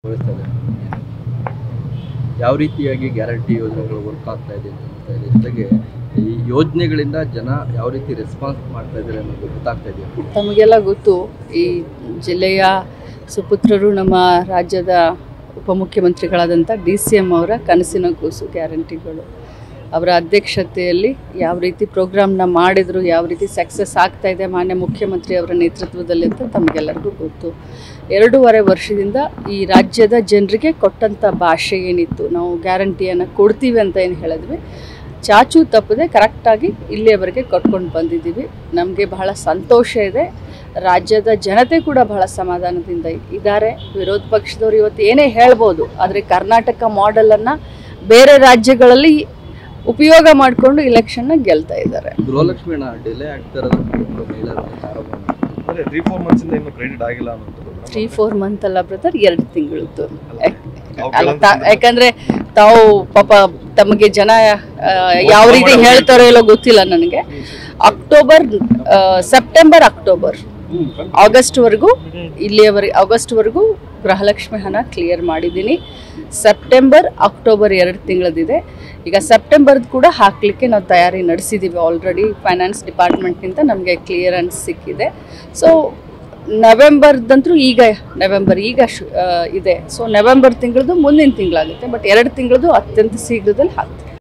ತೋರಿಸ್ತದೆ ಯಾವ ರೀತಿಯಾಗಿ ಗ್ಯಾರಂಟಿ ಯೋಜನೆಗಳು ವರ್ಕ್ ಆಗ್ತಾ ಇದೆ ಅಂತ ಇದೆ. ಜೊತೆಗೆ ಈ ಯೋಜನೆಗಳಿಂದ ಜನ ಯಾವ ರೀತಿ ರೆಸ್ಪಾನ್ಸ್ ಮಾಡ್ತಾ ಇದ್ದಾರೆ ಅನ್ನೋದು ಗೊತ್ತಾಗ್ತಾ ಇದೆ. ತಮಗೆಲ್ಲ ಗೊತ್ತು, ಈ ಜಿಲ್ಲೆಯ ಸುಪುತ್ರರು ನಮ್ಮ ರಾಜ್ಯದ ಉಪಮುಖ್ಯಮಂತ್ರಿಗಳಾದಂಥ DCM ಅವರ ಕನಸಿನ ಕೂಸು ಗ್ಯಾರಂಟಿಗಳು. ಅವರ ಅಧ್ಯಕ್ಷತೆಯಲ್ಲಿ ಯಾವ ರೀತಿ ಪ್ರೋಗ್ರಾಮ್ನ ಮಾಡಿದ್ರು, ಯಾವ ರೀತಿ ಸಕ್ಸಸ್ ಆಗ್ತಾ ಇದೆ ಮಾನ್ಯ ಮುಖ್ಯಮಂತ್ರಿ ಅವರ ನೇತೃತ್ವದಲ್ಲಿ ಅಂತ ತಮಗೆಲ್ಲರಿಗೂ ಗೊತ್ತು. 2.5 ವರ್ಷದಿಂದ ಈ ರಾಜ್ಯದ ಜನರಿಗೆ ಕೊಟ್ಟಂಥ ಭಾಷೆ ಏನಿತ್ತು, ನಾವು ಗ್ಯಾರಂಟಿಯನ್ನು ಕೊಡ್ತೀವಿ ಅಂತ ಏನು ಹೇಳಿದ್ವಿ, ಚಾಚು ತಪ್ಪದೆ ಕರೆಕ್ಟಾಗಿ ಇಲ್ಲಿಯವರೆಗೆ ಕೊಟ್ಕೊಂಡು ಬಂದಿದ್ದೀವಿ. ನಮಗೆ ಬಹಳ ಸಂತೋಷ ಇದೆ. ರಾಜ್ಯದ ಜನತೆ ಕೂಡ ಬಹಳ ಸಮಾಧಾನದಿಂದ ಇದ್ದಾರೆ. ವಿರೋಧ ಪಕ್ಷದವರು ಇವತ್ತು ಏನೇ ಹೇಳ್ಬೋದು, ಆದರೆ ಕರ್ನಾಟಕ ಮಾಡೆಲನ್ನು ಬೇರೆ ರಾಜ್ಯಗಳಲ್ಲಿ ಉಪಯೋಗ ಮಾಡಿಕೊಂಡು ಇಲೆಕ್ಷನ್ನ ಗೆಲ್ತಾ ಇದ್ದಾರೆ. ಗೃಹಲಕ್ಷ್ಮಿ ಡಿಲೇ ಆಗ್ತಾ ಇರೋದು 3-4 ಮಂತ್ಸಿಂದ ಇನ್ನೂ ಕ್ರೆಡಿಟ್ ಆಗಿಲ್ಲ ಅನ್ನೋದು. 3-4 ಮಂತ್ ಅಲ್ಲ ಬ್ರದರ್, 2 ತಿಂಗಳಿತ್ತು. ಯಾಕಂದ್ರೆ ತಾವು ಪಾಪ ತಮಗೆ ಜನ ಯಾವ ರೀತಿ ಹೇಳ್ತಾರೋ ಇಲ್ಲೋ ಗೊತ್ತಿಲ್ಲ ನನಗೆ. ಸೆಪ್ಟೆಂಬರ್ ಅಕ್ಟೋಬರ್ ಆಗಸ್ಟ್ವರೆಗೂ ಆಗಸ್ಟ್ವರೆಗೂ ಗೃಹಲಕ್ಷ್ಮಿ ಹಣ ಕ್ಲಿಯರ್ ಮಾಡಿದ್ದೀನಿ. September October 2 ತಿಂಗಳದಿದೆ. ಈಗ ಸೆಪ್ಟೆಂಬರ್ದು ಕೂಡ ಹಾಕಲಿಕ್ಕೆ ನಾವು ತಯಾರಿ ನಡೆಸಿದ್ದೀವಿ. ಆಲ್ರೆಡಿ ಫೈನಾನ್ಸ್ ಡಿಪಾರ್ಟ್ಮೆಂಟ್ನಿಂದ ನಮಗೆ ಕ್ಲಿಯರೆನ್ಸ್ ಸಿಕ್ಕಿದೆ. ಸೊ ನವೆಂಬರ್ದಂತೂ ನವೆಂಬರ್ ಈಗ ಇದೆ. ಸೊ ನವೆಂಬರ್ ತಿಂಗಳದು ಮುಂದಿನ ತಿಂಗಳಾಗುತ್ತೆ. ಬಟ್ 2 ತಿಂಗಳದು ಅತ್ಯಂತ ಶೀಘ್ರದಲ್ಲಿ ಹಾಕ್ತೀವಿ.